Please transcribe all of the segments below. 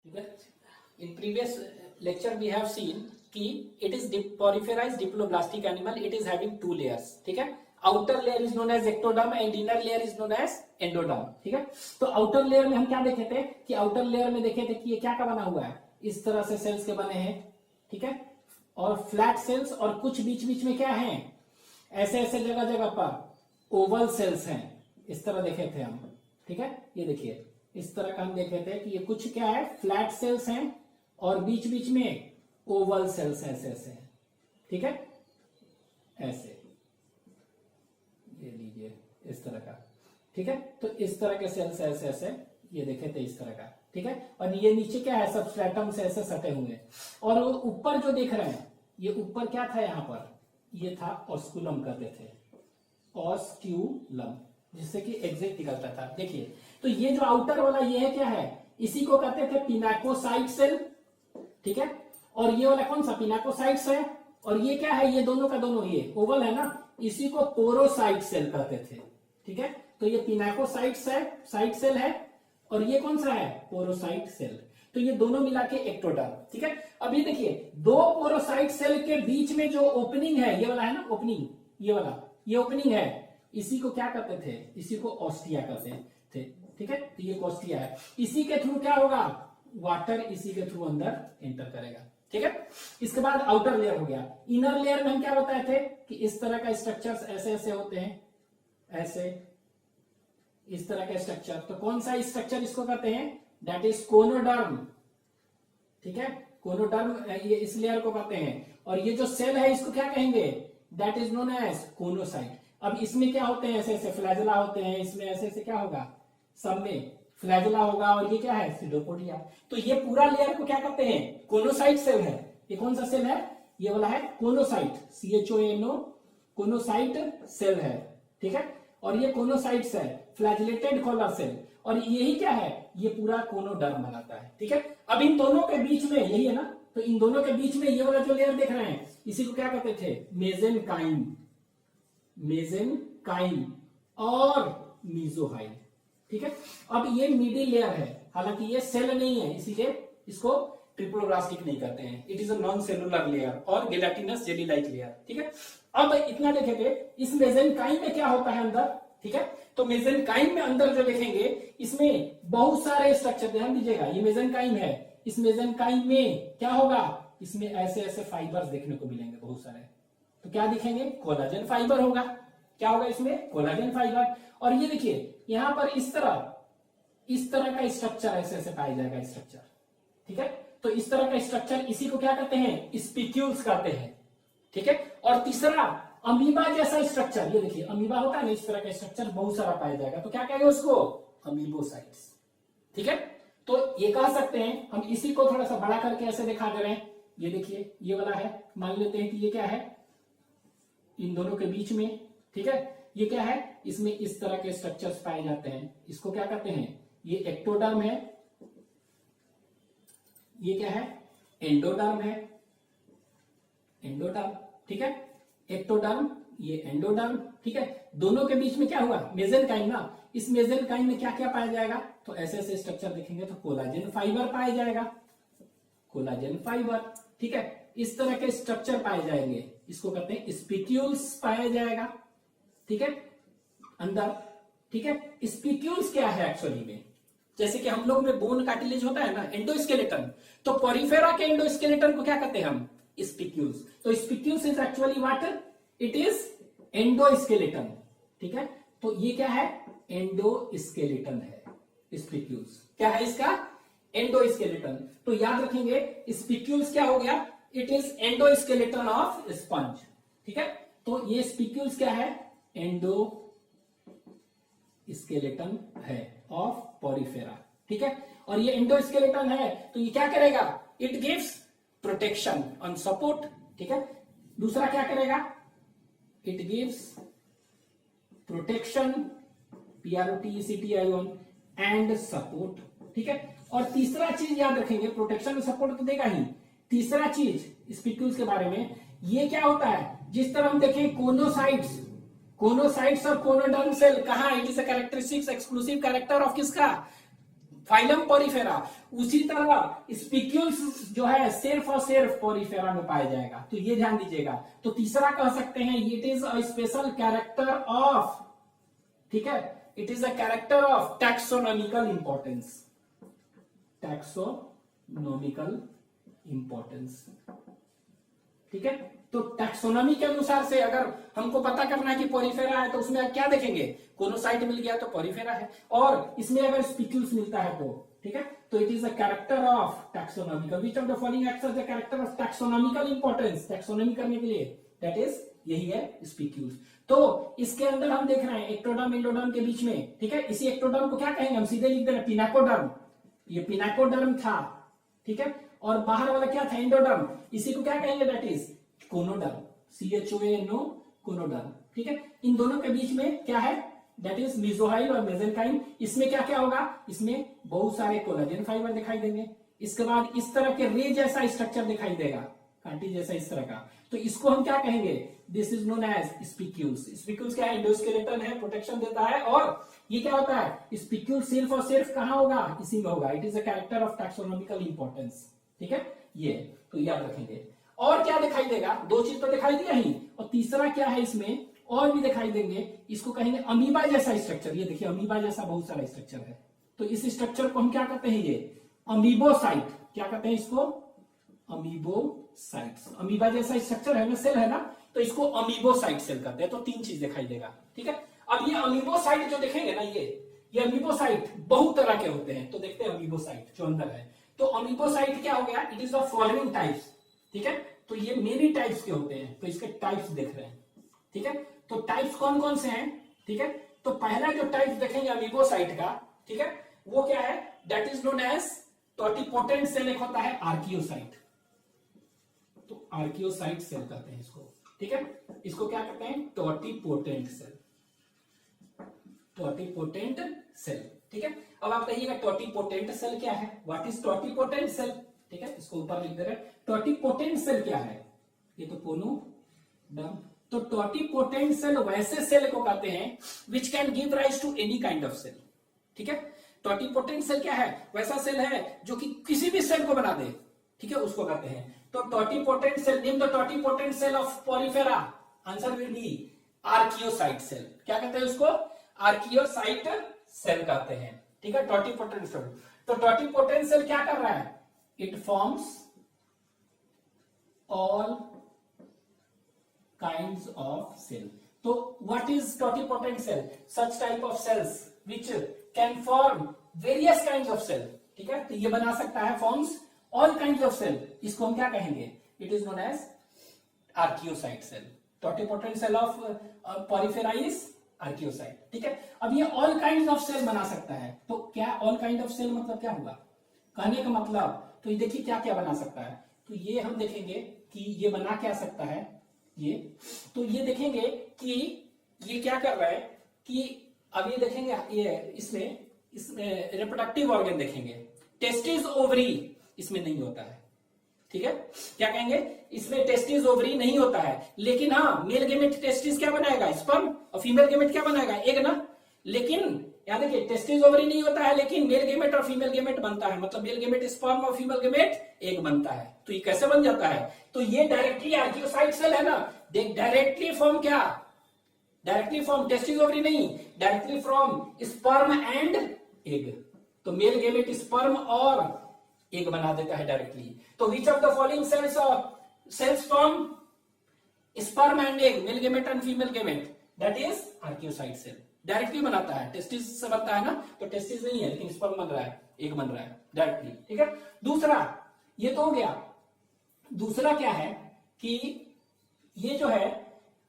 In previous lecture we have seen कि it is poriferous diploblastic animal. It is having two layers. ठीक है, outer layer is known as ectoderm and inner layer is known as endoderm. ठीक है, तो outer layer में हम क्या देखे थे कि outer layer में देखे थे कि ये क्या का बना हुआ है, इस तरह से सेल्स के बने हैं. ठीक है, और फ्लैट सेल्स और कुछ बीच बीच में क्या है, ऐसे ऐसे जगह जगह पर ओवल सेल्स हैं. इस तरह देखे थे हम. ठीक है, ये देखिए इस तरह का हम देखे थे कि ये कुछ क्या है, फ्लैट सेल्स हैं और बीच बीच में ओवल सेल्स ऐसे ऐसे हैं. ठीक है, ऐसे ये लीजिए इस तरह का. ठीक है, तो इस तरह के सेल्स ऐसे ऐसे ये देखे थे इस तरह का. ठीक है, और ये नीचे क्या है, सबस्ट्रेटम से ऐसे सटे हुए. और वो ऊपर जो देख रहे हैं, ये ऊपर क्या था, यहाँ पर ये था ऑस्कुलम कहते थे, ऑस्क्यूलम, जिससे कि एग्जैक्ट निकलता था. देखिए, तो ये जो आउटर वाला ये है क्या है, इसी को कहते थे पिनाकोसाइट सेल. ठीक है, और ये वाला कौन सा पिनाकोसाइट्स है, और ये क्या है, ये दोनों का दोनों ये ओवल है ना, इसी को पोरोसाइट सेल कहते थे. ठीक है, तो ये पिनाकोसाइट्स है, साइट सेल है, और ये कौन सा है, पोरोसाइट सेल. तो ये दोनों मिला के एक्टोडर्म. ठीक है, अब ये देखिए दो पोरोसाइट सेल के बीच में जो ओपनिंग है, ये वाला है ना ओपनिंग, ये वाला ये ओपनिंग है, इसी को क्या कहते थे, इसी को ऑस्टिया कहते थे. ठीक है, तो ये ऑस्टिया है. इसी के थ्रू क्या होगा, वाटर इसी के थ्रू अंदर एंटर करेगा. ठीक है, इसके बाद आउटर लेयर हो गया. इनर लेयर में हम क्या बताए थे कि इस तरह का स्ट्रक्चर्स ऐसे ऐसे होते हैं, ऐसे इस तरह का स्ट्रक्चर. तो कौन सा स्ट्रक्चर इसको कहते हैं, दैट इज कोनोडर्म. ठीक है, कोनोडर्म ये इस लेयर को कहते हैं. और ये जो सेल है इसको क्या कहेंगे, दैट इज नोन एज कोनोसाइट. अब इसमें क्या होते हैं, ऐसे ऐसे फ्लैजेला होते हैं, इसमें ऐसे ऐसे क्या होगा, सब में फ्लैजेला होगा. और ये क्या है, सीडोपोडिया. तो ये पूरा लेयर को क्या कहते हैं, कोनोसाइट सेल है. ये कौन सा सेल है, ये वाला है कोनोसाइट, CHONO, कोनोसाइट सेल है. ठीक है, और ये कोनोसाइट्स है, फ्लैजिलेटेड कॉलर सेल. और यही क्या है, ये पूरा कोनोडर्म बनाता है. ठीक है, अब इन दोनों के बीच में यही है ना, तो इन दोनों के बीच में ये वाला जो लेयर देख रहे हैं, इसी को क्या कहते थे, मेसेनकाइम, मेसेनकाइम और मीजोहाइल. ठीक है, अब ये मिडिल लेयर है, हालांकि ये सेल नहीं है, इसीलिए इसको ट्रिप्लोब्लास्टिक नहीं कहते हैं. It is a non cellular layer और गेलेटिनस जेली लाइक लेयर. ठीक है, अब इतना देखेंगे इस मेसेनकाइम में क्या होता है अंदर. ठीक है, तो मेसेनकाइम में अंदर जो देखेंगे, इसमें बहुत सारे स्ट्रक्चर, ध्यान दीजिएगा, ये मेसेनकाइम है. इस मेसेनकाइम में क्या होगा, इसमें ऐसे ऐसे फाइबर्स देखने को मिलेंगे बहुत सारे. तो क्या दिखेंगे, कोलाजन फाइबर होगा. क्या होगा इसमें, कोलाजन फाइबर. और ये देखिए यहां पर इस तरह का स्ट्रक्चर ऐसे ऐसे पाया जाएगा स्ट्रक्चर. ठीक है, तो इस तरह का स्ट्रक्चर, इसी को क्या कहते हैं, स्पिक्यूल्स कहते हैं. ठीक है, और तीसरा अमीबा जैसा स्ट्रक्चर, ये देखिए अमीबा होता है ना, इस तरह का स्ट्रक्चर बहुत सारा पाया जाएगा. तो क्या कहेंगे उसको, अमीबोसाइट्स. ठीक है, तो ये कह सकते हैं हम. इसी को थोड़ा सा बड़ा करके ऐसे दिखा दे रहे हैं. ये देखिए ये वाला है, मान लेते हैं कि ये क्या है, इन दोनों के बीच में. ठीक है, ये क्या है, इसमें इस तरह के स्ट्रक्चर्स पाए जाते हैं. इसको क्या कहते हैं, ये एक्टोडर्म है, ये क्या है, एंडोडर्म है, एंडोडर्म. ठीक है, एक्टोडर्म, ये एंडोडर्म. ठीक है, दोनों के बीच में क्या हुआ, मेसेनकाइम ना. इस मेसेनकाइम में क्या क्या पाया जाएगा, तो ऐसे ऐसे स्ट्रक्चर देखेंगे तो कोलाजन फाइबर पाया जाएगा, कोलाजन फाइबर. ठीक है, इस तरह के स्ट्रक्चर पाए जाएंगे, इसको कहते हैं स्पिक्यूल्स पाया जाएगा. ठीक है, अंदर. ठीक है, स्पिक्यूल्स क्या है एक्चुअली में, जैसे कि हम लोग में बोन कार्टिलेज होता है ना, एंडोस्केलेटन, तो पोरिफेरा के एंडोस्केलेटन को क्या कहते हैं हम, स्पिक्यूल्स. तो spicules is actually what, it is endoskeleton. ठीक है, तो ये क्या है, एंडोस्केलेटन है. स्पिक्यूल्स क्या है इसका, एंडोस्केलेटन. तो याद रखेंगे स्पिक्यूल्स क्या हो गया, it is endoskeleton of sponge. ठीक है, तो ये स्पिक्यूल्स क्या है, एंडो स्केलेटन है ऑफ पोरिफेरा. ठीक है, और ये एंडोस्केलेटन है, तो ये क्या करेगा, it gives protection on support. ठीक है, दूसरा क्या करेगा, it gives protection, PROTECTION and support. ठीक है, और तीसरा चीज याद रखेंगे, प्रोटेक्शन और सपोर्ट तो देगा ही. तीसरा चीज स्पिक्यूल्स के बारे में, ये क्या होता है, जिस तरह हम देखें कोनोसाइट्स, कोनोसाइट्स और कोनोडर्म सेल कहां, it is a characteristics exclusive character of किसका, फाइलम पॉरीफेरा। उसी तरह स्पिक्यूल्स जो है सिर्फ और सिर्फ पॉरीफेरा में पाया जाएगा, तो ये ध्यान दीजिएगा। तो तीसरा कह सकते हैं it is a special character of, ठीक है, it is a character of taxonomical importance, taxonomical importance, ठीक है। तो टैक्सोनॉमी के अनुसार से अगर हमको पता करना है कि पॉरीफेरा है तो उसमें क्या देखेंगे, कोनोसाइट मिल गया तो पॉरीफेरा है, और इसमें अगर स्पिक्यूल्स मिलता है तो, ठीक है, तो it is a character of taxonomical, which of the following acts as the character of taxonomical importance, taxonomy करने के लिए, दैट इज यही है स्पिक्यूल्स। तो इसके अंदर हम देख रहे हैं एक्टोडर्म एंडोडर्म के बीच में, ठीक है, इसी एक्टोडर्म को क्या कहेंगे, हम सीधे लिख दे रहे हैं पिनाकोडर्म, ये पिनाकोडर्म था, ठीक है, और बाहर वाला क्या था, एंडोडर्म, इसी को क्या कहेंगे, दैट इज कोनोडर्म, CHOANO, कोनोडर्म, ठीक है। इन दोनों के बीच में क्या है, दैट इज मेसोहाइल और मेसेंकाइम। इसमें क्या क्या होगा, इसमें बहुत सारे कोलाजन फाइबर दिखाई देंगे, इसके बाद इस तरह के रे जैसा स्ट्रक्चर दिखाई देगा, कांटी जैसा इस तरह का, तो इसको हम क्या कहेंगे, this is known as spicules. Spicules क्या है, एंडोस्केलेटन है, प्रोटेक्शन देता है, और ये क्या होता है, स्पिक्यूल सिर्फ और सिर्फ कहां होगा, इसी में होगा, it is a character of taxonomical importance, ठीक है, ये तो याद रखेंगे। और क्या दिखाई देगा, दो चीज तो दिखाई दिया ही, और तीसरा क्या है इसमें और भी दिखाई देंगे, इसको कहेंगे अमीबा जैसा स्ट्रक्चर। ये देखिए अमीबा जैसा बहुत सारा स्ट्रक्चर है, तो इस स्ट्रक्चर को हम क्या कहते हैं, ये अमीबोसाइट, क्या कहते हैं इसको, अमीबोसाइट्स। अमीबा जैसा स्ट्रक्चर है ना, सेल है ना, तो इसको अमीबोसाइट सेल कहते हैं। तो तीन चीज दिखाई देगा, ठीक है। अब ये अमीबोसाइट जो देखेंगे ना, ये अमीबोसाइट बहुत तरह के होते हैं, तो देखते हैं अमीबोसाइट जो अंदर है। तो अमीबोसाइट क्या हो गया, it is the following types, ठीक है, तो ये मेनी टाइप्स के होते हैं, तो इसके टाइप्स देख रहे हैं, ठीक है। तो टाइप्स कौन कौन से हैं, ठीक है, तो पहला जो टाइप देखेंगे अमीबोसाइट का, ठीक है, वो क्या है, that is known as totipotent cell. एक होता है आर्कियोसाइट, तो आर्कियोसाइट सेल कहते हैं इसको, ठीक है, इसको क्या कहते हैं, टोटिपोटेंट सेल, टोटिपोटेंट सेल, ठीक है। अब आप कहिएगा टोटिपोटेंट सेल क्या है, व्हाट इज टोटिपोटेंट सेल, ठीक है, इसको ऊपर लिख दे रहे हैं। टोटिपोटेंट सेल क्या है, ये तो कोनोडर्म। तो टोटिपोटेंट सेल वैसे सेल को कहते हैं which can give rise to any kind of cell, ठीक है। टोटिपोटेंट सेल क्या है, वैसा सेल है जो कि किसी भी सेल को बना दे, ठीक है, उसको कहते हैं। तो totipotent cell, name the totipotent cell of porifera, answer will be archaeocyte cell. क्या कहते हैं उसको, आर्कियोसाइट सेल कहते हैं, ठीक है, टोटिपोटेंट सेल। तो टोटिपोटेंट सेल क्या कर रहा है, it forms all kinds of cell. So what is totipotent cell? Such type of cells which can form various kinds of cell, ठीक है, तो ये बना सकता है, forms all kinds of cell, इसको हम क्या कहेंगे, it is known as archaeocyte cell. Totipotent cell of porifera is archaeocyte, ठीक है। अब ये all kinds of cell बना सकता है, तो क्या all kind of cell मतलब क्या होगा, कहने का मतलब, तो ये देखिए क्या क्या बना सकता है, तो ये हम देखेंगे कि ये बना क्या सकता है, ये तो ये देखेंगे कि ये क्या कर रहा है, कि अब ये देखेंगे, ये इसमें रिप्रोडक्टिव ऑर्गन देखेंगे, टेस्टिस ओवरी इसमें नहीं होता है, ठीक है, क्या कहेंगे, इसमें टेस्टिस ओवरी नहीं होता है, लेकिन हाँ मेल गेमेट टेस्टिस क्या बनाएगा, स्पर्म, और फीमेल गेमेट क्या बनाएगा, एग ना। लेकिन याद रखिए टेस्टिस ओवरी नहीं होता है, लेकिन मेल गेमेट और फीमेल गेमेट बनता है, मतलब मेल गेमेट स्पर्म और फीमेल गेमेट एग बनता है। तो ये कैसे बन जाता है, तो ये डायरेक्टली आर्कियोसाइट सेल है ना, देख डायरेक्टली फ्रॉम क्या, डायरेक्टली फ्रॉम टेस्टिस ओवरी नहीं, directly from sperm and egg. तो मेल गेमेट स्पर्म और एग बना देता है डायरेक्टली। तो which of the following cells from sperm and egg, male gamete and female gamete, that is archaeocyte cell. Directly बनाता है, testis से बनता है ना, तो टेस्टिस नहीं है लेकिन स्पर्म बन रहा है, एग बन रहा है डायरेक्टली, ठीक है। दूसरा ये तो हो गया, दूसरा क्या है कि ये जो है,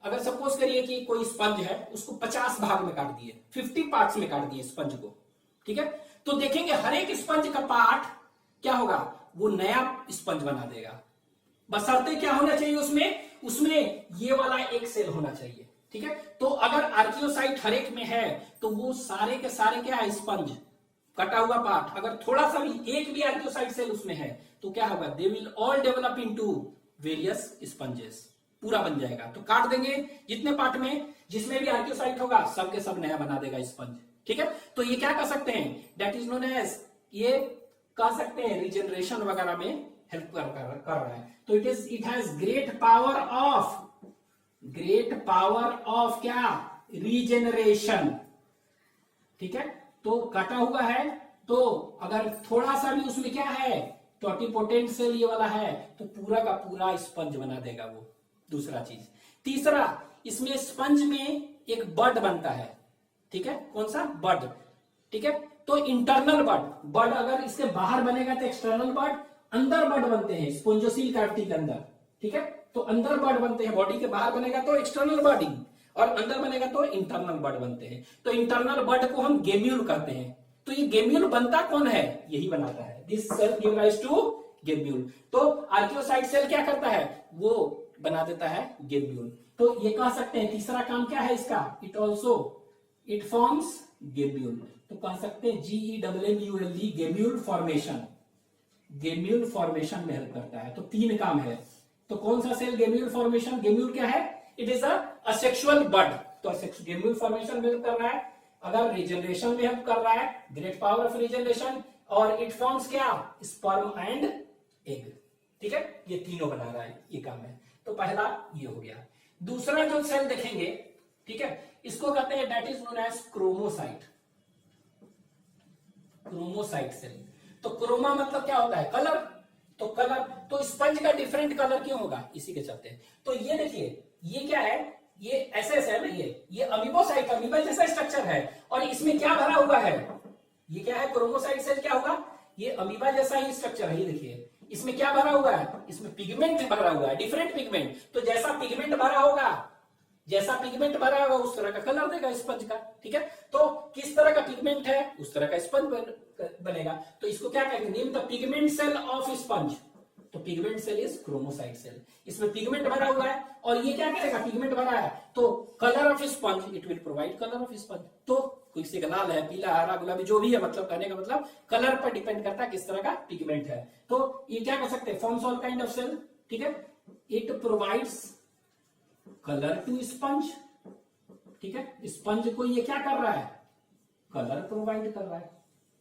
अगर सपोज करिए कि कोई स्पंज है, उसको 50 भाग में काट दिए, 50 पार्ट्स में काट दिए स्पंज को, ठीक है, तो देखेंगे हर एक स्पंज का पार्ट क्या होगा, वो नया स्पंज बना देगा, बशर्ते क्या होना चाहिए उसमें ये वाला एक सेल होना चाहिए, ठीक है। तो अगर आर्कियोसाइट हर एक में है तो वो सारे के सारे क्या है, स्पंज कटा हुआ पार्ट, अगर थोड़ा सा भी एक भी आर्कियोसाइट सेल उसमें है तो क्या होगा, they will all develop into various sponges, पूरा बन जाएगा। तो काट देंगे जितने पार्ट में जिसमें भी आर्कियोसाइट होगा सब के सब नया बना देगा स्पंज, ठीक है। तो ये क्या कर सकते हैं, दैट इज नोन एज ये कह सकते हैं रिजेनरेशन वगैरह में हेल्प कर रहा है। तो it has great power of क्या, रीजेनरेशन। ठीक है, तो कटा हुआ है, तो अगर थोड़ा सा भी उसमें क्या है, टोटिपोटेंट सेल ये वाला है, तो पूरा का पूरा स्पंज बना देगा वो। दूसरा चीज, तीसरा, इसमें स्पंज में एक बड बनता है। ठीक है, कौन सा, बड। ठीक है, तो इंटरनल बड अगर इसके बाहर बनेगा तो एक्सटर्नल बड, अंदर बड बनते हैं स्पोंजोसील कैविटी के अंदर। ठीक है, तो अंदर बड बनते हैं, बॉडी के बाहर बनेगा तो एक्सटर्नल बडिंग, और अंदर बनेगा तो इंटरनल बड बनते हैं। तो इंटरनल बड को हम गेम्यूल कहते हैं। तो ये गेम्यूल बनता कौन है, यही बनाता है, this cell give rise to gemmule. तो आर्कियोसाइट सेल क्या करता है, वो बना देता है गेम्यूल। तो ये कह सकते हैं तीसरा काम क्या है इसका, इट फॉर्म्स गेम्यूल। तो कह सकते हैं GEMMULE, gemmule formation, gemmule formation में हेल्प करता है। तो तीन काम है। तो कौन सा सेल गेम्यूल फॉर्मेशन, गेम्यूल क्या है, इट इज असेक्सुअल बड। तो गेम्यूल फॉर्मेशन में हेल्प कर रहा है, अगर रिजेनरेशन में हेल्प कर रहा है, ग्रेट पावर ऑफ रिजेनरेशन, और इट फॉर्म्स क्या, स्पर्म एंड एग। ठीक है, ये तीनों बना रहा है, ये काम है। तो पहला ये हो गया। दूसरा जो सेल देखेंगे, ठीक है, इसको कहते हैं that is known as chromocyte, chromocyte cell. तो क्रोमा मतलब क्या होता है, कलर। तो कलर, तो स्पंज का डिफरेंट कलर क्यों होगा, इसी के चलते। तो ये देखिए, ये क्या है, ये एसएस है ना, ये अमीबोसाइट, अमीबा जैसा स्ट्रक्चर है, और इसमें क्या भरा हुआ है, ये क्या है, क्रोमोसाइट सेल क्या होगा, ये अमीबा जैसा ही स्ट्रक्चर है। ये देखिए, इसमें क्या भरा हुआ है, इसमें पिगमेंट भरा हुआ है, डिफरेंट पिगमेंट। तो जैसा पिगमेंट भरा होगा, जैसा पिगमेंट भरा होगा उस तरह का कलर देगा स्पंज का। ठीक है, तो किस तरह का पिगमेंट है उस तरह का स्पंज बनेगा। तो इसको क्या कहेंगे, name the pigment cell of sponge. तो pigment cell is chromocyte cell. इसमें पिगमेंट भरा हुआ है, और ये क्या करेगा, पिगमेंट भरा है तो colour of sponge, it will provide colour of sponge. तो किसी का लाल है, पीला, हरा, गुलाबी, जो भी है, मतलब कहने का मतलब कलर पर डिपेंड करता है किस तरह का पिगमेंट है। तो ये क्या कर सकते हैं, forms all kind of cell. ठीक है, it provides colour to sponge. ठीक है, स्पंज को ये क्या कर रहा है, कलर प्रोवाइड कर रहा है।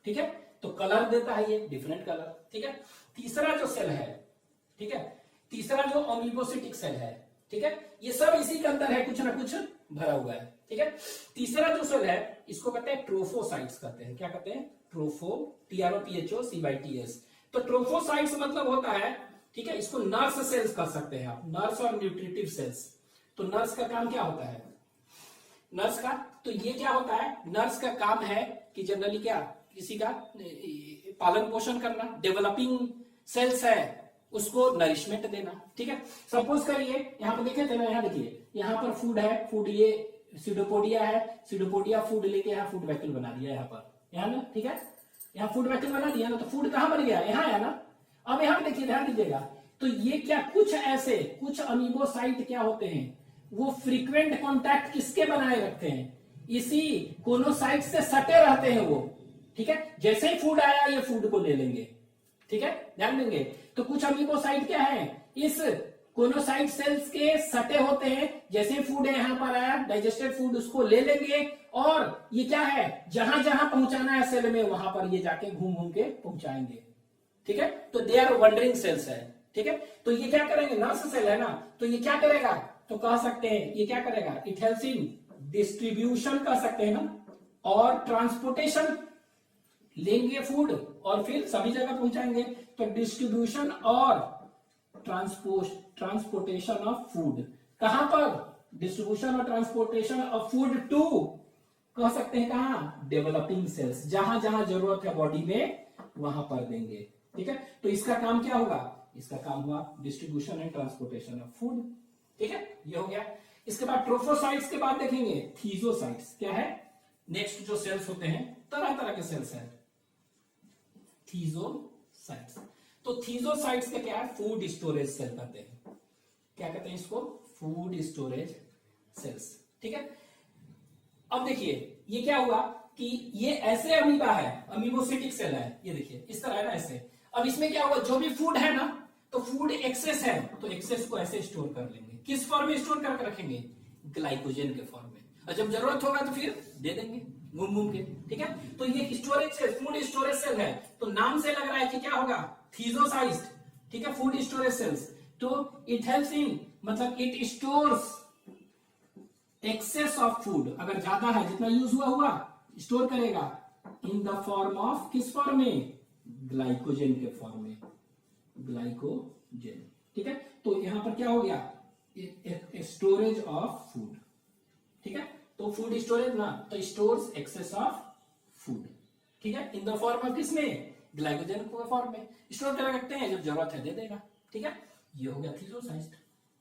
ठीक है, तो कलर देता है ये, डिफरेंट कलर। ठीक है, तीसरा जो सेल है, ठीक है, तीसरा जो अमीबोसिटिक सेल है, ठीक है, ये सब इसी के अंदर है, कुछ ना कुछ भरा हुआ है। ठीक है, तीसरा जो सेल है इसको कहते हैं ट्रोफोसाइट्स कहते हैं। क्या कहते हैं, ट्रोफो, TROPHOCYTS। तो ट्रोफोसाइट्स मतलब होता है, ठीक है, इसको नर्स सेल्स कह सकते हैं आप, नर्स और न्यूट्रिटिव सेल्स। तो नर्स का काम क्या होता है, नर्स का, तो ये क्या होता है, नर्स का काम है कि जनरली क्या, किसी का पालन पोषण करना, डेवलपिंग सेल्स है उसको नरिशमेंट देना। ठीक है, सपोज करिए यहाँ पे देखे थे ना, यहाँ देखिए, यहाँ पर फूड है, फूड ये सीडोपोडिया है, सीडोपोडिया फूड लेके यहाँ फूड वैक्यूल बना दिया यहाँ पर, यहाँ ना, ठीक है, यहाँ फूड वैक्यूल बना दिया ना, तो फूड कहाँ बन गया, यहाँ है ना। अब यहाँ देखिए, ध्यान दीजिएगा, तो ये क्या, कुछ ऐसे कुछ अमीबोसाइट क्या होते हैं, वो फ्रीक्वेंट कॉन्टैक्ट किसके बनाए रखते हैं, इसी कोनोसाइट से सटे रहते हैं वो। ठीक है, जैसे ही फूड आया ये फूड को ले लेंगे। ठीक है, ध्यान देंगे। तो कुछ अमीबोसाइट क्या है, इस कोनोसाइट सेल्स के सटे होते हैं, जैसे ही फूड है यहाँ पर आया, डाइजेस्टेड फूड उसको ले लेंगे, और ये क्या है, जहां जहां पहुंचाना है सेल में वहां पर ये जाके घूम घूम के पहुंचाएंगे। ठीक है, तो दे आर वंडरिंग सेल्स है। ठीक है, तो ये क्या करेंगे, नर्स सेल है ना, तो ये क्या करेगा, तो कह सकते हैं ये क्या करेगा, इट हेल्प्स इन डिस्ट्रीब्यूशन कह सकते हैं ना, और ट्रांसपोर्टेशन, लेंगे फूड और फिर सभी जगह पहुंचाएंगे। तो डिस्ट्रीब्यूशन और ट्रांसपोर्टेशन ऑफ फूड, कहां पर, डिस्ट्रीब्यूशन और ट्रांसपोर्टेशन ऑफ फूड टू, कह सकते हैं कहां, डेवलपिंग सेल्स, जहां जहां जरूरत है बॉडी में वहां पर देंगे। ठीक है, तो इसका काम क्या होगा, इसका काम हुआ distribution and transportation of food. ठीक है, ये हो गया। इसके बाद ट्रोफोसाइट्स के बाद देखेंगे थीजोसाइट्स। क्या है, नेक्स्ट जो सेल्स होते हैं, तरह तरह के सेल्स हैं, थीजोसाइट्स। तो थीजोसाइट्स का क्या है, फूड स्टोरेज सेल कहते हैं। क्या कहते हैं इसको, फूड स्टोरेज सेल्स। ठीक है, अब देखिए ये क्या हुआ कि ये ऐसे अमीबा है, अमीबोसिटिक सेल है, ये देखिए इस तरह है ना, ऐसे। अब इसमें क्या हुआ, जो भी फूड है ना, तो फूड एक्सेस है, तो एक्सेस को ऐसे स्टोर कर लेंगे। किस फॉर्म में स्टोर करके रखेंगे, ग्लाइकोजन के फॉर्म में, और जब जरूरत होगा तो फिर दे देंगे। घूम घूम के, ठीक है। तो ये storage cell, food storage cell है, तो नाम से लग रहा है कि क्या होगा, थीजोसाइज्ड, ठीक है, फूड स्टोरेज सेल्स। तो इट हेल्प्स इन, मतलब it stores excess of food, अगर ज्यादा है, जितना यूज हुआ स्टोर करेगा इन द फॉर्म ऑफ, किस फॉर्म में, ग्लाइकोजन के फॉर्म में, ग्लाइकोजन, ठीक है। तो यहां पर क्या हो गया, स्टोरेज ऑफ फूड, ठीक है। तो फूड स्टोरेज ना, तो स्टोर्स एक्सेस ऑफ फूड, ठीक है, इन द फॉर्म ऑफ, किसमें, ग्लाइकोजन के फॉर्म में स्टोर कर रखते हैं, जब जरूरत है दे देगा, ठीक है। ये हो गया थीजोसाइट,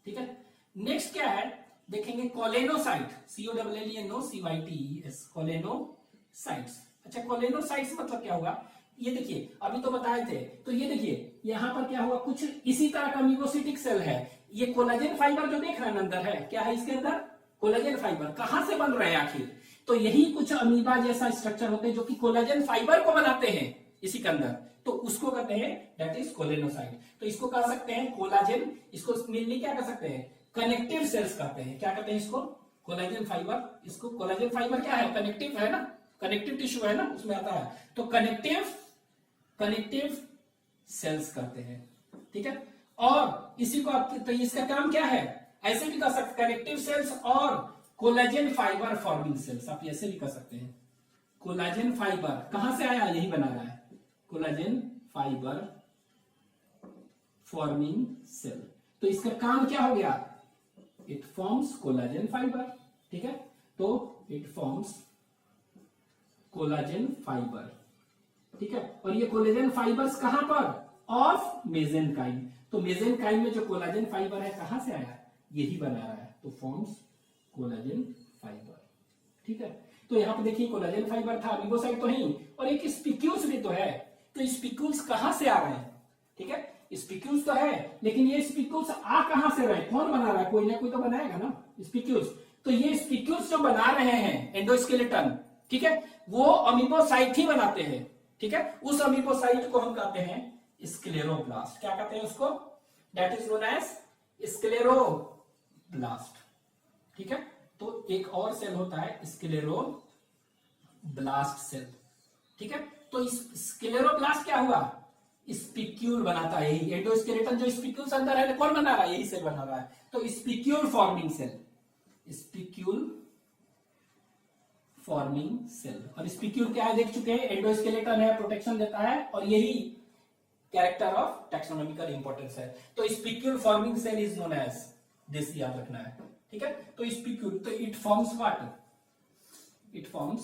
ठीक है। नेक्स्ट क्या है देखेंगे, कोलेनोसाइट, COLLENOCYTES, कोलेनोसाइट्स। अच्छा, कोलेनोसाइट्स मतलब क्या होगा, ये देखिए अभी तो बताए थे, तो ये देखिए यहां पर क्या हुआ, कुछ इसी तरह का अमीबोसिटिक सेल है, ये कोलाजन फाइबर जो देख रहे हैं अंदर है, क्या है इसके अंदर, कोलाजन फाइबर। कहां से बन रहे हैं आखिर, तो यही कुछ अमीबा जैसा स्ट्रक्चर होते हैं जो कि कोलाजन फाइबर को बनाते हैं इसी के अंदर, तो उसको कहते हैं दैट इज कोलेनोसाइट। तो इसको कह सकते हैं कोलाजन, इसको मेनली क्या कह सकते हैं, कनेक्टिव सेल्स कहते हैं, क्या कहते हैं इसको, कोलाजन फाइबर। इसको कोलाजन फाइबर क्या है, कनेक्टिव है ना, कनेक्टिव टिश्यू है ना, उसमें आता है, तो कनेक्टिव सेल्स करते हैं, ठीक है। और इसी को आप, तो इसका काम क्या है, ऐसे भी कर सकते, कनेक्टिव सेल्स और कोलाजन फाइबर फॉर्मिंग सेल्स, आप ऐसे भी कर सकते हैं। कोलाजन फाइबर कहां से आया, यही बना रहा है, कोलाजन फाइबर फॉर्मिंग सेल। तो इसका काम क्या हो गया, इट फॉर्म्स कोलाजन फाइबर, ठीक है। तो इट फॉर्म्स कोलाजन फाइबर, ठीक है। और ये कोलाजन फाइबर्स कहां पर, ऑफ मेसेनकाइम। तो मेसेनकाइम में जो कोलाजन फाइबर है कहां से आया, यही बना रहा है, तो फॉर्म्स कोलाजन फाइबर, ठीक है। तो यहां पर देखिए कोलाजन फाइबर था, अमीबोसाइट तो नहीं, और एक स्पिक्यूल्स भी तो है, तो स्पिक्यूल्स कहां से आ रहे हैं, ठीक है, स्पिक्यूल्स तो है, लेकिन ये स्पिक्यूल्स आ कहां से रहे, कौन बना रहा है, कोई ना कोई तो बनाएगा ना स्पिक्यूल्स। तो ये स्पिक्यूल्स जो बना रहे हैं एंडोस्केलेटन, ठीक है, वो अमीबोसाइट ही बनाते हैं, ठीक है। उस अमीबोसाइट को हम कहते हैं स्क्लेरोब्लास्ट, क्या कहते हैं उसको, that is known as scleroblast, ठीक है। तो एक और सेल होता है स्क्लेरोब्लास्ट सेल, ठीक है। तो इस स्क्लेरोब्लास्ट क्या हुआ, स्पिक्यूल बनाता है, यही एंडोस्केलेटन जो स्पिक्यूल्स अंदर है, कौन बना रहा है, यही सेल बना रहा है, तो spicule forming cell, spicule forming cell. और स्पिक्यूल क्या है देख चुके हैं, एंडोस्केलेटन है, प्रोटेक्शन देता है, और यही कैरेक्टर ऑफ टैक्सोनॉमिकल इंपॉर्टेंस है। तो spicule forming cell is known as, this याद रखना है, ठीक है। तो स्पिक्यूल, तो it forms what, it forms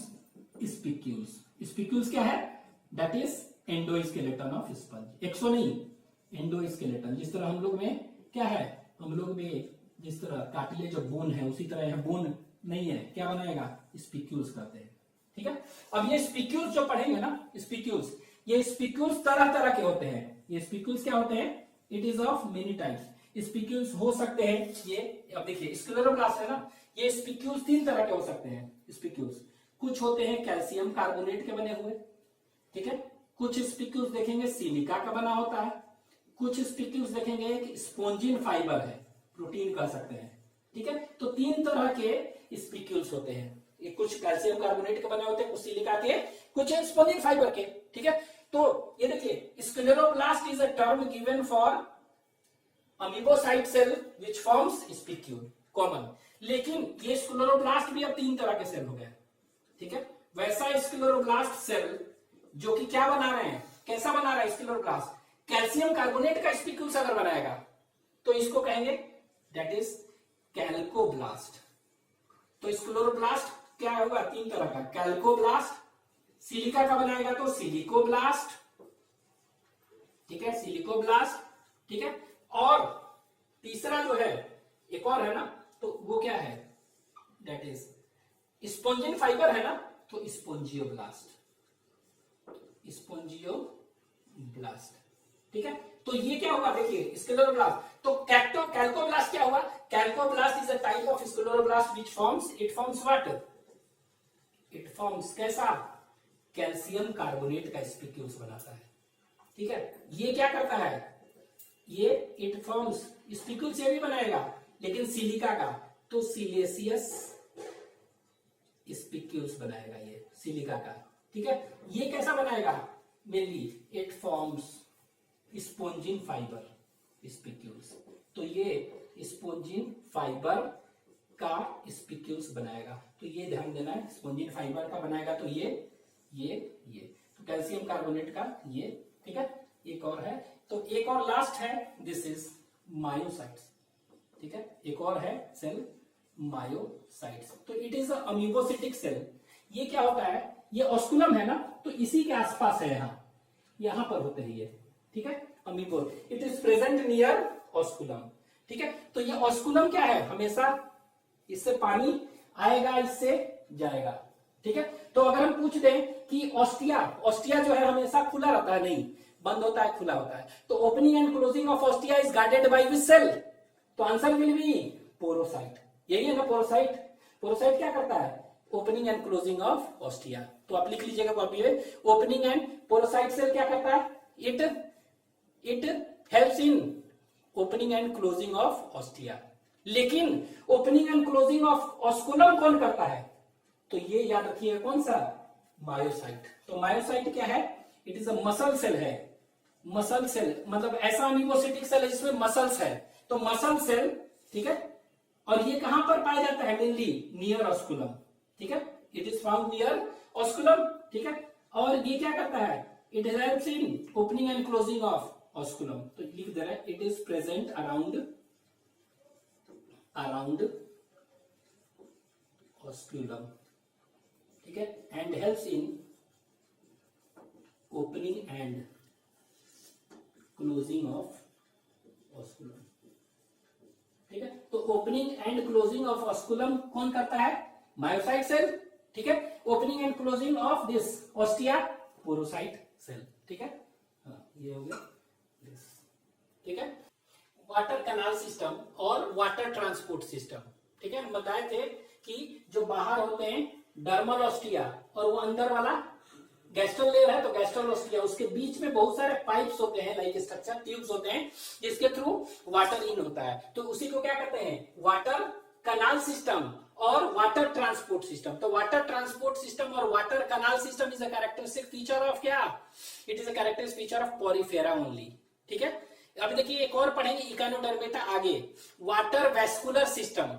spicules. Spicules क्या है, that is endoskeleton of sponge, exo नहीं, एंडोस्केलेटन। जिस तरह हम लोग में क्या है, हम लोग में जिस तरह कार्टिलेज और बोन है, उसी तरह यह बोन नहीं है, क्या बनाएगा, स्पिक्यूल्स कहते हैं, ठीक है। अब ये स्पिक्यूल्स जो पढ़ेंगे ना, स्पिक्यूल्स, ये स्पिक्यूल्स तरह तरह के होते हैं। ये स्पिक्यूल्स क्या होते हैं, it is of many types. Spicules हो सकते हैं ये, अब देखिए स्क्लेरोब्लास्ट है ना, ये स्पिक्यूल्स 3 तरह के हो सकते हैं स्पिक्यूल्स। कुछ होते हैं कैल्शियम कार्बोनेट के बने हुए, ठीक है। कुछ स्पिक्यूल्स देखेंगे सिलिका का बना होता है, कुछ स्पिक्यूल्स देखेंगे कि स्पोंजिन फाइबर है, प्रोटीन कह सकते हैं, ठीक है। तो 3 तरह के स्पिक्यूल्स होते हैं, ये कुछ कैल्शियम कार्बोनेट के बने होते हैं, कुछ सिलिका के, कुछ स्पोंजिन फाइबर के, ठीक है। तो ये देखिए scleroblast is a term given for amoebocyte cell which forms spicule, common. लेकिन ये स्क्लेरोब्लास्ट भी अब 3 तरह के सेल हो गए, ठीक है। वैसा स्क्लेरोब्लास्ट सेल जो कि क्या बना रहे हैं, कैसा बना रहा है स्क्लेरोब्लास्ट, कैल्शियम कार्बोनेट का स्पिक्यूल्स अगर बनाएगा तो इसको कहेंगे दैट इज कैल्कोब्लास्ट। तो स्क्लेरोब्लास्ट क्या होगा, 3 तरह का, कैल्कोब्लास्ट, सिलिका का बनाएगा तो सिलिकोब्लास्ट, ठीक है, सिलिकोब्लास्ट, ठीक है। और तीसरा जो है, एक और है ना, तो वो क्या है, दैट इज स्पोंजिन फाइबर है ना, तो स्पोंजियोब्लास्ट, स्पोंजियोब्लास्ट, ठीक है। तो ये क्या होगा, देखिए स्क्लेरोब्लास्ट, तो कैल्कोब्लास्ट क्या हुआ, calcoblast is a type of scleroblast which forms, it forms what, it forms कैसा, कैल्शियम कार्बोनेट का स्पिक्यूल्स बनाता है, ठीक है। ये क्या करता है, ये इट फॉर्म्स स्पिक्यूल्स ये भी बनाएगा, लेकिन सिलिका का, तो सिलिशियस स्पिक्यूल्स बनाएगा ये सिलिका का, ठीक है। ये कैसा बनाएगा, mainly it forms spongin fibre spicules, तो ये स्पोंजिन फाइबर का स्पिक्यूल्स बनाएगा, तो ये ध्यान देना है, स्पोंजिन फाइबर का बनाएगा, तो ये तो कैल्शियम कार्बोनेट का ये, ठीक है। एक और है, तो एक और लास्ट है, दिस इज मायोसाइट्स, ठीक है। एक और है सेल मायोसाइट्स, तो इट इज अमीबोसिटिक सेल। ये क्या होता है, ये ऑस्कुलम है ना, तो इसी के आसपास है, यहां पर होते हैं ये, ठीक है। अमीबो, it is present near osculum, ठीक है। तो ये ऑस्कुलम क्या है, हमेशा इससे पानी आएगा, इससे जाएगा, ठीक है। तो अगर हम पूछ दें कि ऑस्टिया जो है हमेशा खुला रहता है, नहीं, बंद होता है, खुला होता है, तो opening and closing of ostia is guarded by which cell, तो आंसर विल बी पोरोसाइट, यही है ना पोरोसाइट। पोरोसाइट क्या करता है, opening and closing of ostia, तो आप लिख लीजिएगा कॉपी में, ओपनिंग एंड पोरोसाइट सेल क्या करता है, it helps in opening and closing of ostia, लेकिन opening and closing of osculum कौन करता है, तो ये याद रखिए कौन सा, मायोसाइट। तो मायोसाइट क्या है, it is a muscle cell है, मसल सेल मतलब ऐसा अमीबोसिटिक सेल है जिसमें मसल्स है, तो मसल सेल, ठीक है। और ये कहां पर पाया जाता है, मेनली नियर ऑस्कुलम, ठीक है, it is found near osculum, ठीक है। और ये क्या करता है, it helps in opening and closing of osculum, तो लिख दे रहा है, it is present around osculum, ठीक है, and helps in opening and closing of osculum, ठीक है। तो opening and closing of osculum कौन करता है, मायोसाइट सेल, ठीक है। Opening and closing of this ostia, porocyte cell, ठीक है। ये हो गया, ठीक है। वाटर कैनाल सिस्टम और वाटर ट्रांसपोर्ट सिस्टम, ठीक है। हम बताए थे कि जो बाहर होते हैं डर्मल ऑस्टिया और वो अंदर वाला गैस्ट्रल लेयर है, तो गैस्ट्रल ऑस्टिया, उसके बीच में बहुत सारे पाइप्स होते हैं, लाइक स्ट्रक्चर ट्यूब्स होते हैं, जिसके थ्रू वाटर इन होता है, तो उसी को क्या कहते हैं, वाटर कैनाल सिस्टम और वाटर ट्रांसपोर्ट सिस्टम। तो वाटर ट्रांसपोर्ट सिस्टम और water canal system is a characteristic feature of क्या, it is a characteristic feature of porifera only, ठीक है। अभी देखिए एक और पढ़ेंगे इकानोडर्मेटा आगे, वाटर वेस्कुलर सिस्टम,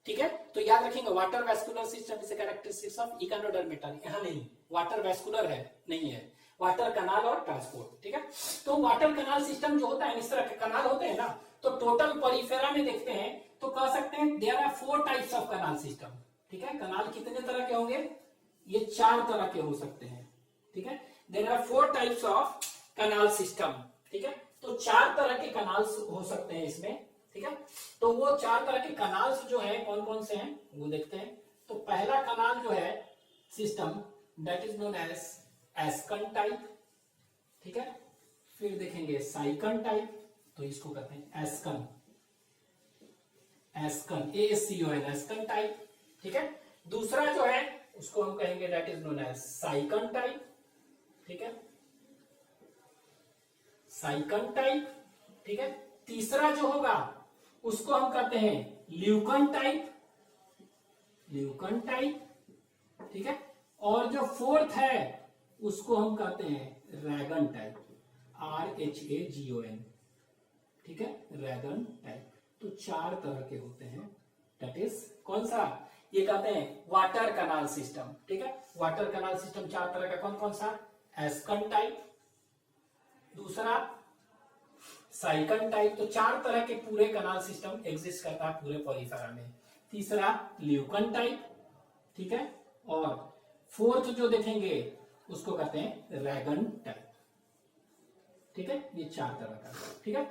ठीक है। तो याद रखेंगे water vascular system is characteristics of Echinodermata, यहां नहीं, वाटर वेस्कुलर है, नहीं है, वाटर कनाल और ट्रांसपोर्ट, ठीक है। तो वाटर कनाल सिस्टम जो होता है, इस तरह के कनाल होते हैं ना, तो टोटल पोरिफेरा में देखते हैं तो कह सकते हैं there are 4 types of canal system, ठीक है। कनाल कितने तरह के होंगे, ये 4 तरह के हो सकते हैं, ठीक है। There are 4 types of canal system, ठीक है। तो 4 तरह के कनाल्स हो सकते हैं इसमें, ठीक है। तो वो 4 तरह के कनाल्स जो है कौन कौन से हैं वो देखते हैं। तो पहला कनाल जो है system, that is known as ascon type, ठीक है। फिर देखेंगे साइकन टाइप, तो इसको कहते हैं एस्कन, एस्कन ASCON, एस्कन टाइप, ठीक है। दूसरा जो है उसको हम कहेंगे that is known as sycon type, ठीक है, साइकन टाइप, ठीक है। तीसरा जो होगा उसको हम कहते हैं ल्यूकन टाइप, ल्यूकन टाइप, ठीक है। और जो फोर्थ है उसको हम कहते हैं रैगन टाइप, RHAGON, ठीक है, रैगन टाइप। तो 4 तरह के होते हैं, दैट इज कौन सा, ये कहते हैं वाटर कनाल सिस्टम, ठीक है। वाटर कनाल सिस्टम 4 तरह का, कौन कौन सा, एस्कन टाइप, दूसरा साइकन टाइप, तो 4 तरह के पूरे कनाल सिस्टम एग्जिस्ट करता है पूरे पोरिफेरा में। तीसरा ल्यूकन टाइप, ठीक है, और फोर्थ जो देखेंगे उसको कहते हैं रैगन टाइप, ठीक है। ये 4 तरह का, ठीक है।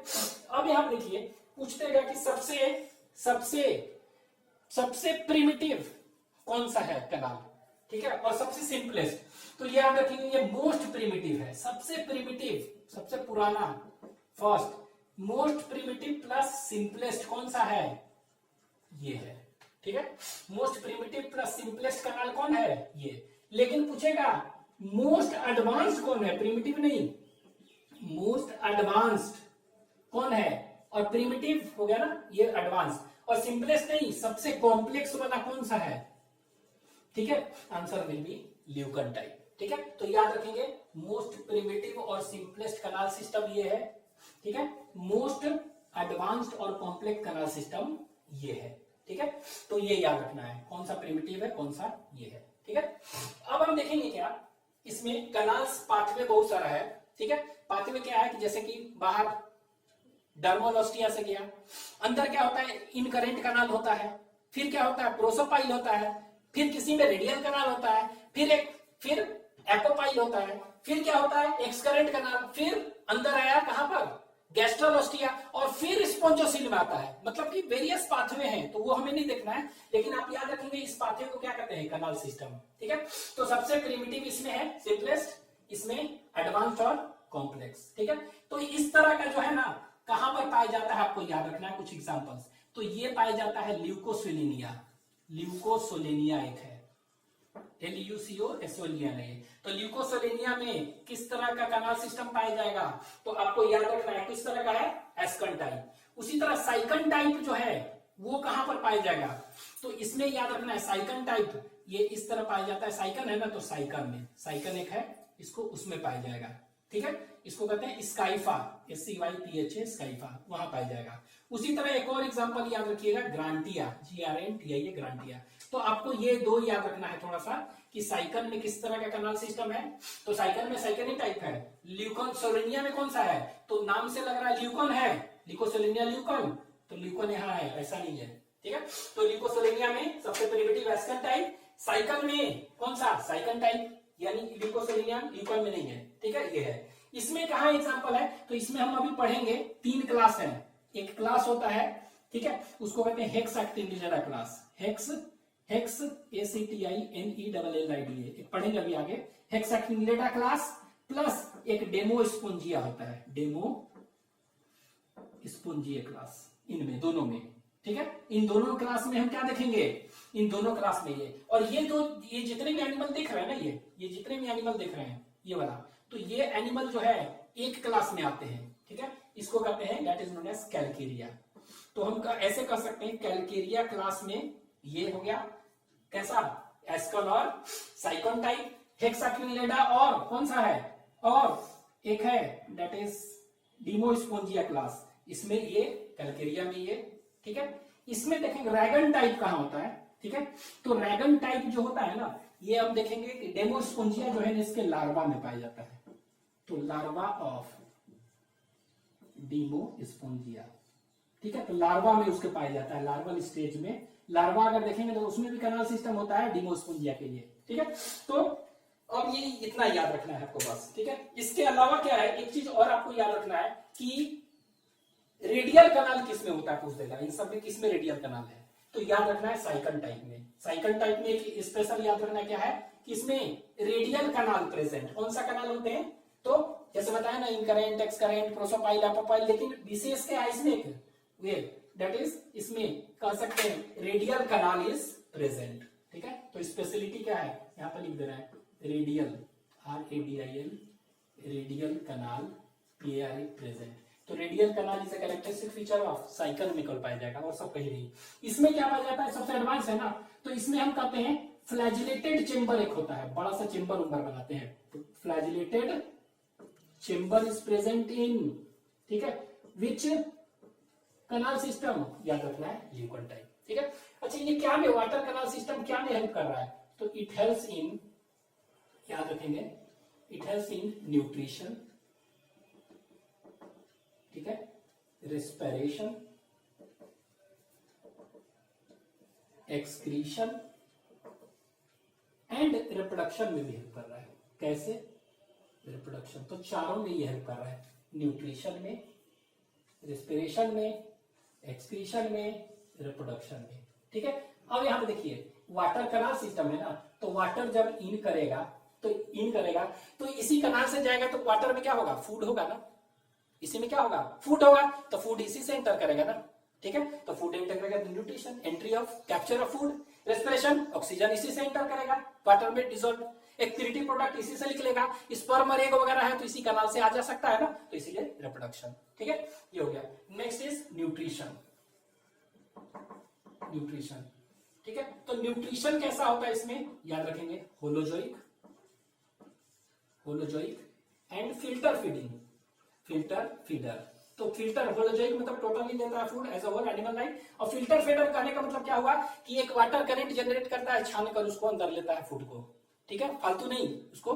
अब यहां देखिए पूछते हैं कि सबसे प्रिमिटिव कौन सा है कनाल, ठीक है, और सबसे सिंपलेस्ट, तो याद रखेंगे ये मोस्ट प्रिमिटिव है, सबसे प्रिमिटिव, सबसे पुराना, first, most primitive plus simplest कौन सा है, ये है, ठीक है। मोस्ट प्रिमिटिव प्लस सिंपलेस्ट कनाल कौन है, ये। लेकिन पूछेगा मोस्ट एडवांस्ड कौन है, प्रिमिटिव नहीं, मोस्ट एडवांस्ड कौन है, और प्रिमिटिव हो गया ना ये एडवांस, और सिंपलेस्ट नहीं, सबसे कॉम्प्लेक्स वाला कौन सा है, ठीक है, आंसर विल बी ल्यूकन टाइप। ठीक है, तो याद रखेंगे मोस्ट प्रिमिटिव और सिंपलेस्ट कनाल सिस्टम ये है। ठीक है, मोस्ट एडवांस्ड और कॉम्प्लेक्स कनाल सिस्टम ये है। ठीक है, तो ये याद रखना है कौन सा प्रिमिटिव है कौन सा ये है। ठीक है, अब हम देखेंगे क्या इसमें कनाल्स पाथवे बहुत सारा है। ठीक है, पाथवे क्या है कि जैसे कि बाहर डर्मल ऑस्टिया से गया, अंदर क्या होता है इनकरेंट कनाल होता है, फिर क्या होता है प्रोसोपाइल होता है, फिर किसी में रेडियल कनाल होता है, फिर एपोपाइल होता है, फिर क्या होता है एक्सकरेंट कनाल, फिर अंदर आया कहां पर गैस्ट्रल ऑस्टिया, और फिर स्पॉन्जोसिल में आता है। मतलब कि वेरियस पाथवे हैं, तो वो हमें नहीं देखना है, लेकिन आप याद रखेंगे इस पाथवे को क्या कहते हैं कनाल सिस्टम। ठीक है, तो सबसे प्रिमिटिव इसमें है सिंपलेस्ट, इसमें एडवांस्ड और कॉम्प्लेक्स। ठीक है, तो इस तरह का जो है ना कहां पर पाया जाता है आपको याद रखना है कुछ एग्जांपल्स। तो ये पाया जाता है ल्यूकोसोलेनिया, ल्यूकोसोलेनिया एक है, LUCOSOLENIA। तो ल्यूकोसोलेनिया में किस तरह का कनाल सिस्टम पाया जाएगा, तो आपको याद रखना है किस तरह का है एस्कन टाइप। उसी तरह साइकन टाइप जो है वो कहां पर पाया जाएगा, तो इसमें याद रखना है साइकन टाइप ये इस तरह पाया जाता है, साइकन है ना तो साइकन में, साइकन एक है इसको उसमें पाया जाएगा। ठीक है, इसको कहते हैं स्काइफा, SCYPHA स्काइफा, वहां पाया जाएगा। उसी तरह एक और एग्जांपल याद रखिएगा ग्रांटिया, GRANTIA ग्रांटिया। तो आपको ये दो याद रखना है थोड़ा सा कि साइकन में किस तरह का कनाल सिस्टम है, तो साइकन में साइकन ही टाइप है। ल्यूकोसोलेनिया में कौन सा है, तो नाम से लग रहा है ल्यूकन है, ल्यूकोसोलेनिया ल्यूकन, तो ल्यूकन यहाँ है ऐसा नहीं है। ठीक है, तो ल्यूकोसोलेनिया में सबसे प्रिमिटिव एस्कन टाइप, साइकन में कौन सा साइकन टाइप, यानी ल्यूकोसोलेनिया ल्यूकन में नहीं है। ठीक है, ये है। इसमें कहा एग्जांपल है, तो इसमें हम अभी पढ़ेंगे 3 क्लास है। एक क्लास होता है, ठीक है, उसको कहते हैं हेक्स एक्टिनिलेडा क्लास, हेक्स ACTINELLIDA, एक पढ़ेंगे अभी आगे हेक्स एक्टिनिलेडा क्लास, प्लस एक डेमो स्पोंजिया होता है, डेमो स्पोंजिया क्लास, इनमें दोनों में। ठीक है, इन दोनों क्लास में हम क्या देखेंगे, इन दोनों क्लास में ये, और ये जितने भी एनिमल देख रहे हैं ना, ये जितने भी एनिमल देख रहे हैं ये वाला, तो ये एनिमल जो है एक क्लास में आते हैं। ठीक है, इसको कहते हैं that is known as calcarea. तो हम ऐसे कर सकते हैं कैलकेरिया क्लास में ये हो गया कैसा एस्कन और साइकन टाइप, हेक्साक्विनलेडा और कौन सा है, और एक है दैट इज डीमोस्पोंजिया क्लास, इसमें ये कैलकेरिया में ये। ठीक है, इसमें देखेंगे रैगन टाइप कहां होता है। ठीक है, तो रैगन टाइप जो होता है ना ये हम देखेंगे कि डेमोस्पोंजिया जो है इसके लार्वा में पाया जाता है, तो लार्वा ऑफ डीमोस्पोंजिया। ठीक है, तो लार्वा में उसके पाया जाता है, लार्वल स्टेज में लार्वा अगर देखेंगे तो उसमें भी कनाल सिस्टम होता है डीमोस्पोंजिया के लिए। ठीक है, तो अब ये इतना याद रखना है आपको बस। ठीक है, इसके अलावा क्या है एक चीज और आपको याद रखना है कि रेडियल कनाल किसमें होता है पूछ देगा, इन सब में किसमें रेडियल कनाल है, तो याद रखना है साइकन टाइप में। साइकन टाइप में एक स्पेशल याद रखना क्या है कि इसमें रेडियल कनाल प्रेजेंट, कौन सा कनाल होते हैं, तो जैसे बताया ना इनकरेंट एक्सकरेंट प्रोसोपाइल एपोपाइल, लेकिन विशेष क्या है इसमें एक दैट इज इसमें कह सकते हैं रेडियल कनाल इज प्रेजेंट। ठीक है, तो स्पेशलिटी क्या है यहां पर लिख दे रहा है radial, RADIL, radial canal PAR present. तो radial canal is a characteristic feature of sycon में पाया जाएगा और सब कहीं नहीं। इसमें क्या पाया जाता है सबसे एडवांस है ना, तो इसमें हम कहते हैं फ्लैजिलेटेड चेंबर एक होता है, बड़ा सा चेंबर उम्बर बनाते हैं, तो flagellated chamber is present in, ठीक है, विच कनाल सिस्टम याद रखना है ल्यूकन टाइप। ठीक है, अच्छा ये क्या में वाटर कनाल सिस्टम क्या में हेल्प कर रहा है, तो इट हेल्प्स इन, याद रखेंगे इट हेल्प्स इन न्यूट्रिशन, ठीक है, रेस्पिरेशन, एक्सक्रीशन एंड रिप्रोडक्शन में भी हेल्प कर रहा है। कैसे, रिप्रोडक्शन, तो चारों में ये हेल्प कर रहा है, न्यूट्रिशन में, रेस्पिरेशन में, एक्सक्रीशन में, रिप्रोडक्शन में। ठीक है, अब यहां पे देखिए वाटर कनाल सिस्टम है ना, तो वाटर जब इन करेगा तो इसी कनाल से जाएगा, तो वाटर में क्या होगा फूड होगा ना, इसी में क्या होगा फूड होगा, तो फूड इसी से एंटर करेगा ना। ठीक है, तो फूड एंटर करेगा, nutrition, entry of capture of food, respiration, oxygen इसी से एंटर करेगा, वाटर में डिसॉल्व, एक्टिविटी प्रोडक्ट इसी से निकलेगा, स्पर्म और एग वगैरह है तो इसी कनाल से आ जा सकता है ना, तो इसीलिए रिप्रोडक्शन। ठीक है, ये हो गया। नेक्स्ट इज न्यूट्रिशन, न्यूट्रिशन, ठीक है। तो न्यूट्रिशन कैसा होता है इसमें याद रखेंगे, holozoic, holozoic and filter feeding, filter feeder. तो फिल्टर होलोजोइक मतलब टोटली लेता है food as a whole animal life, और फिल्टर फीडर कहने का मतलब क्या हुआ कि एक वाटर करंट जनरेट करता है, छान कर उसको अंदर लेता है फूड को, ठीक है, फालतू नहीं, उसको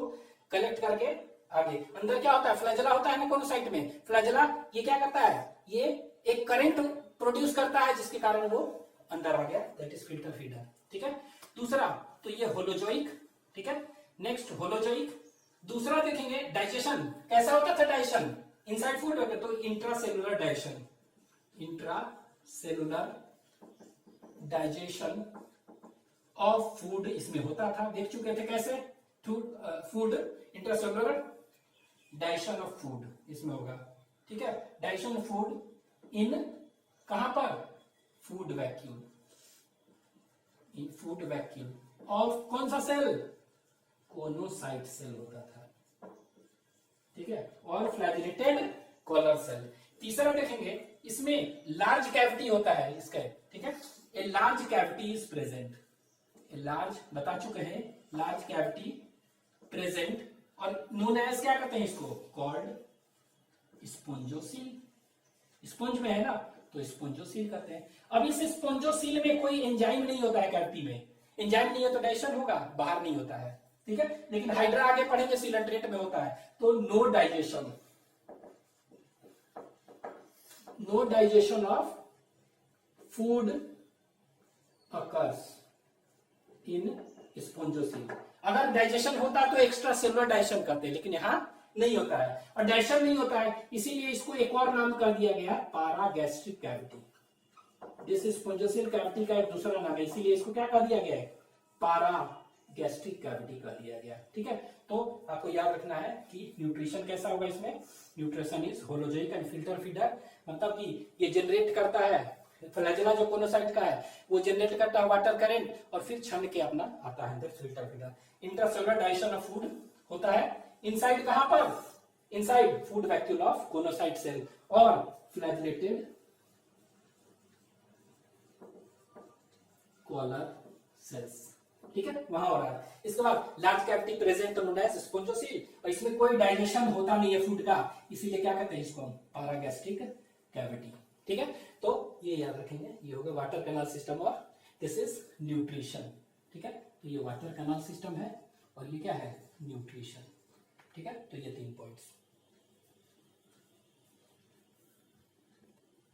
कलेक्ट करके आगे। अंदर क्या होता है, फ्लैजला होता है ना कोनोसाइट में, फ्लैजला ये क्या करता है, ये एक करंट प्रोड्यूस करता है जिसके कारण वो अंदर आ गया, दैट इज फिल्टर फीडर, ठीक है। दूसरा तो ये होलोजोइक, ठीक है। Next holozoic. दूसरा देखेंगे डाइजेशन कैसा होता था, डाइजेशन इनसाइड फूड हो गया तो intracellular digestion, intracellular digestion of food इसमें होता था, देख चुके थे कैसे, food intracellular digestion of food इसमें होगा, ठीक है। डाइजेशन ऑफ फूड इन कहां पर, food vacuole, in food vacuole of कौन सा सेल, कोनोसाइट सेल होता था, ठीक है, और फ्लैजिलेटेड कॉलर सेल। तीसरा देखेंगे इसमें लार्ज कैविटी होता है इसका, ठीक है, a large cavity is present, a large बता चुके हैं, लार्ज कैविटी प्रेजेंट, और नोन एज क्या कहते हैं इसको, कॉल्ड स्पोंजोसील, स्पंज में है ना तो स्पोंजोसील कहते हैं। अब इस स्पोंजोसील में कोई एंजाइम नहीं होता है, कैविटी में एंजाइम नहीं है तो डाइजेशन होगा, बाहर नहीं होता है, ठीक है। लेकिन हाइड्रा आगे पढ़ेंगे सिलेंट्रेट में होता है, तो no digestion, no digestion of food occurs in spongocoel. अगर डाइजेशन होता तो एक्स्ट्रा सेलुलर डाइजेशन करते हैं, लेकिन यहां नहीं होता है, और डाइजेशन नहीं होता है इसीलिए इसको एक और नाम कर दिया गया पारागैस्ट्रिक कैविटी। दिस स्पोंजोसील कैविटी का एक दूसरा नाम है, इसीलिए इसको क्या कर दिया गया है, पारागैस्ट्रिक कैविटी कर दिया गया, ठीक है। तो आपको याद रखना है कि न्यूट्रिशन कैसा होगा इसमें, nutrition is holozoic and filter feeder, मतलब कि ये जनरेट करता है, फ्लैजेला जो कोनोसाइट का है वो जनरेट करता है वाटर करंट, और फिर छन के अपना आता है filter feeder. Intracellular digestion of food होता है इनसाइड कहां पर, inside food vacuole of choanocyte cell और फ्लैजिलेटेड कॉलर सेल्स, ठीक है, वहां हो रहा है। इसके बाद large cavity present known as spongocoel, और इसमें कोई डाइजेशन होता नहीं है फूड का, इसीलिए क्या कहते हैं इसको, पारागैस्ट्रिक कैविटी, ठीक है। तो ये याद रखेंगे, ये हो गया वाटर कैनाल सिस्टम और दिस इज न्यूट्रिशन, ठीक है। तो ये वाटर कैनाल सिस्टम है और ये क्या है, न्यूट्रिशन, ठीक है। तो ये 3 पॉइंट्स।